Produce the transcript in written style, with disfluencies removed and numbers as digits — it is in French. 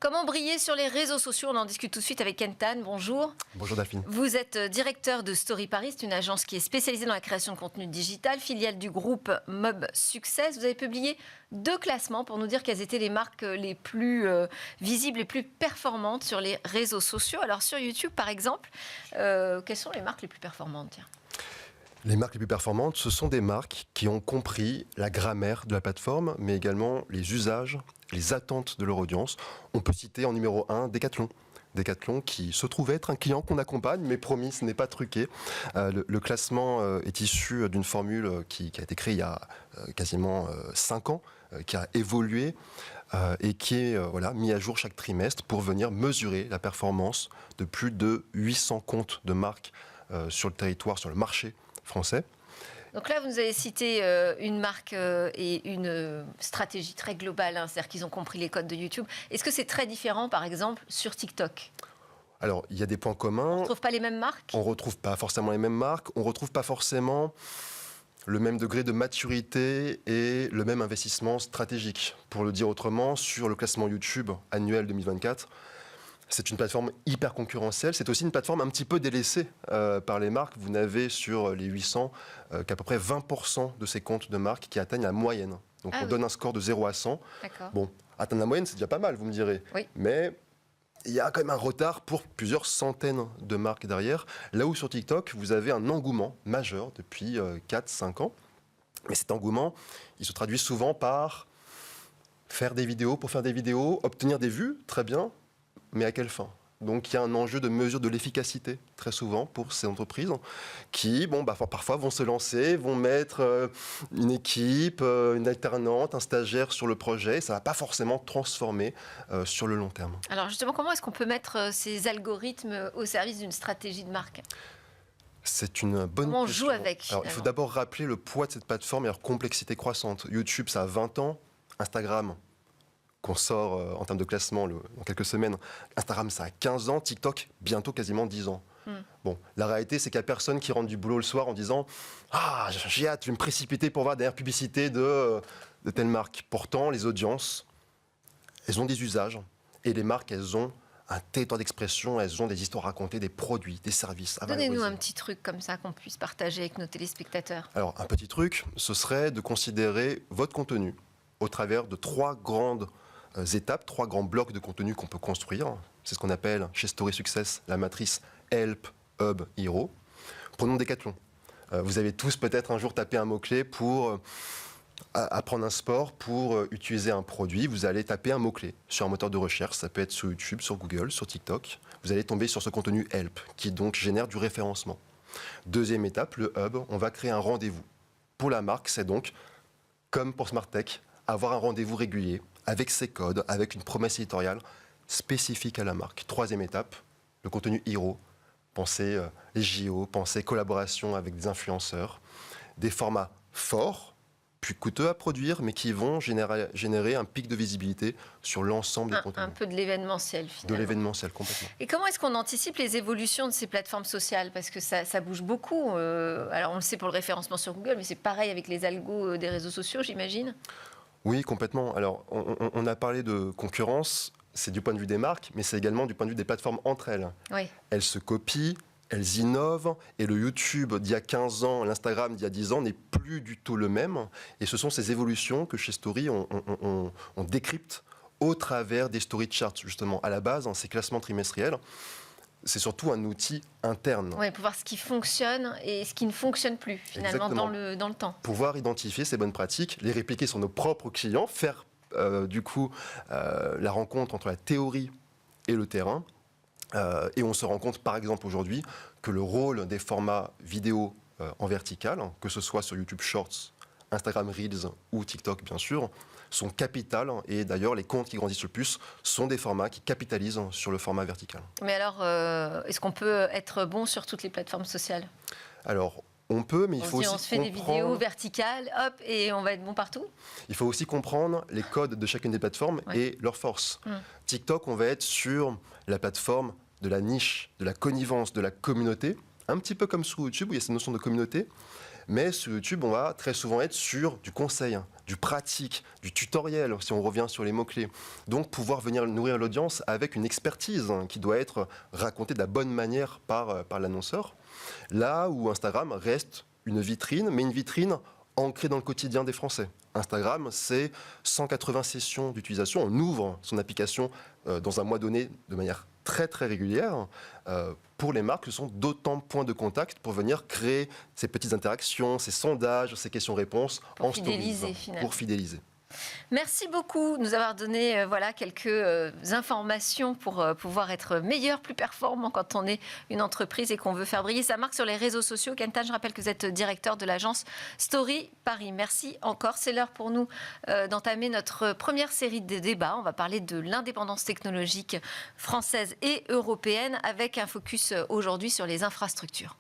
Comment briller sur les réseaux sociaux? On en discute tout de suite avec Kentan. Bonjour. Bonjour Delphine. Vous êtes directeur de Story Paris, c'est une agence qui est spécialisée dans la création de contenu digital, filiale du groupe Mob Success. Vous avez publié 2 classements pour nous dire quelles étaient les marques les plus visibles, les plus performantes sur les réseaux sociaux. Alors sur YouTube par exemple, quelles sont les marques les plus performantes? Tiens. Les marques les plus performantes, ce sont des marques qui ont compris la grammaire de la plateforme, mais également les usages, les attentes de leur audience. On peut citer en numéro 1 Decathlon. Decathlon qui se trouve être un client qu'on accompagne, mais promis, ce n'est pas truqué. Le classement est issu d'une formule qui a été créée il y a quasiment 5 ans, qui a évolué et qui est mis à jour chaque trimestre pour venir mesurer la performance de plus de 800 comptes de marques sur le territoire, sur le marché français. Donc là, vous nous avez cité une marque et une stratégie très globale, hein, c'est-à-dire qu'ils ont compris les codes de YouTube. Est-ce que c'est très différent, par exemple, sur TikTok? Alors, il y a des points communs. On ne retrouve pas les mêmes marques? On ne retrouve pas forcément les mêmes marques. On ne retrouve pas forcément le même degré de maturité et le même investissement stratégique. Pour le dire autrement, sur le classement YouTube annuel 2024, c'est une plateforme hyper concurrentielle. C'est aussi une plateforme un petit peu délaissée par les marques. Vous n'avez sur les 800 qu'à peu près 20% de ces comptes de marques qui atteignent la moyenne. Donc on donne un score de 0 à 100. Bon, atteindre la moyenne, c'est déjà pas mal, vous me direz. Oui. Mais il y a quand même un retard pour plusieurs centaines de marques derrière. Là où sur TikTok, vous avez un engouement majeur depuis 4-5 ans. Mais cet engouement, il se traduit souvent par faire des vidéos pour faire des vidéos, obtenir des vues, très bien. Mais à quelle fin? Donc il y a un enjeu de mesure de l'efficacité très souvent pour ces entreprises qui, parfois vont se lancer, vont mettre une équipe, une alternante, un stagiaire sur le projet. Et ça ne va pas forcément transformer sur le long terme. Alors justement, comment est-ce qu'on peut mettre ces algorithmes au service d'une stratégie de marque? C'est une bonne question. On joue avec. Alors, il faut d'abord rappeler le poids de cette plateforme et leur complexité croissante. YouTube, ça a 20 ans. Instagram, qu'on sort en termes de classement dans quelques semaines. Instagram, ça a 15 ans. TikTok, bientôt quasiment 10 ans. Bon, la réalité, c'est qu'il n'y a personne qui rentre du boulot le soir en disant « Ah, j'ai hâte, je vais me précipiter pour voir derrière publicité de telle marque. » Pourtant, les audiences, elles ont des usages. Et les marques, elles ont un territoire d'expression, elles ont des histoires à raconter, des produits, des services à valoriser. Donnez-nous un petit truc comme ça qu'on puisse partager avec nos téléspectateurs. Alors, un petit truc, ce serait de considérer votre contenu au travers de 3 grandes étapes, 3 grands blocs de contenu qu'on peut construire. C'est ce qu'on appelle chez Story Success la matrice Help, Hub, Hero. Prenons Decathlon. Vous avez tous peut-être un jour tapé un mot-clé pour apprendre un sport, pour utiliser un produit. Vous allez taper un mot-clé sur un moteur de recherche. Ça peut être sur YouTube, sur Google, sur TikTok. Vous allez tomber sur ce contenu Help qui donc génère du référencement. Deuxième étape, le Hub. On va créer un rendez-vous. Pour la marque, c'est donc, comme pour SmartTech, avoir un rendez-vous régulier avec ses codes, avec une promesse éditoriale spécifique à la marque. Troisième étape, le contenu Hero. Pensez les JO, pensez collaboration avec des influenceurs. Des formats forts, puis coûteux à produire, mais qui vont générer un pic de visibilité sur l'ensemble des contenus. Un peu de l'événementiel, finalement. De l'événementiel, complètement. Et comment est-ce qu'on anticipe les évolutions de ces plateformes sociales? Parce que ça bouge beaucoup. Alors, on le sait pour le référencement sur Google, mais c'est pareil avec les algos des réseaux sociaux, j'imagine? Oui, complètement. Alors, on a parlé de concurrence, c'est du point de vue des marques, mais c'est également du point de vue des plateformes entre elles. Oui. Elles se copient, elles innovent, et le YouTube d'il y a 15 ans, l'Instagram d'il y a 10 ans n'est plus du tout le même. Et ce sont ces évolutions que chez Story, on décrypte au travers des Story Charts, justement. À la base, ces classements trimestriels, c'est surtout un outil interne. Oui, pour voir ce qui fonctionne et ce qui ne fonctionne plus, finalement, dans le temps. Pouvoir identifier ces bonnes pratiques, les répliquer sur nos propres clients, faire la rencontre entre la théorie et le terrain. Et on se rend compte, par exemple, aujourd'hui, que le rôle des formats vidéo en vertical, que ce soit sur YouTube Shorts, Instagram Reels ou TikTok, bien sûr, sont capitales. Et d'ailleurs, les comptes qui grandissent le plus sont des formats qui capitalisent sur le format vertical. Mais alors, est-ce qu'on peut être bon sur toutes les plateformes sociales? Alors, on peut, mais il faut aussi comprendre... On se fait des vidéos verticales, hop, et on va être bon partout? Il faut aussi comprendre les codes de chacune des plateformes et leurs forces. TikTok, on va être sur la plateforme de la niche, de la connivence, de la communauté, un petit peu comme sur YouTube, où il y a cette notion de communauté. Mais sur YouTube, on va très souvent être sur du conseil, du pratique, du tutoriel, si on revient sur les mots-clés. Donc pouvoir venir nourrir l'audience avec une expertise qui doit être racontée de la bonne manière par l'annonceur. Là où Instagram reste une vitrine, mais une vitrine ancrée dans le quotidien des Français. Instagram, c'est 180 sessions d'utilisation. On ouvre son application dans un mois donné de manière très très régulière. Pour les marques, ce sont d'autant de points de contact pour venir créer ces petites interactions, ces sondages, ces questions-réponses en stories, pour fidéliser. Merci beaucoup de nous avoir donné quelques informations pour pouvoir être meilleur, plus performant quand on est une entreprise et qu'on veut faire briller sa marque sur les réseaux sociaux. Kentan, je rappelle que vous êtes directeur de l'agence Story Paris. Merci encore. C'est l'heure pour nous d'entamer notre première série de débats. On va parler de l'indépendance technologique française et européenne avec un focus aujourd'hui sur les infrastructures.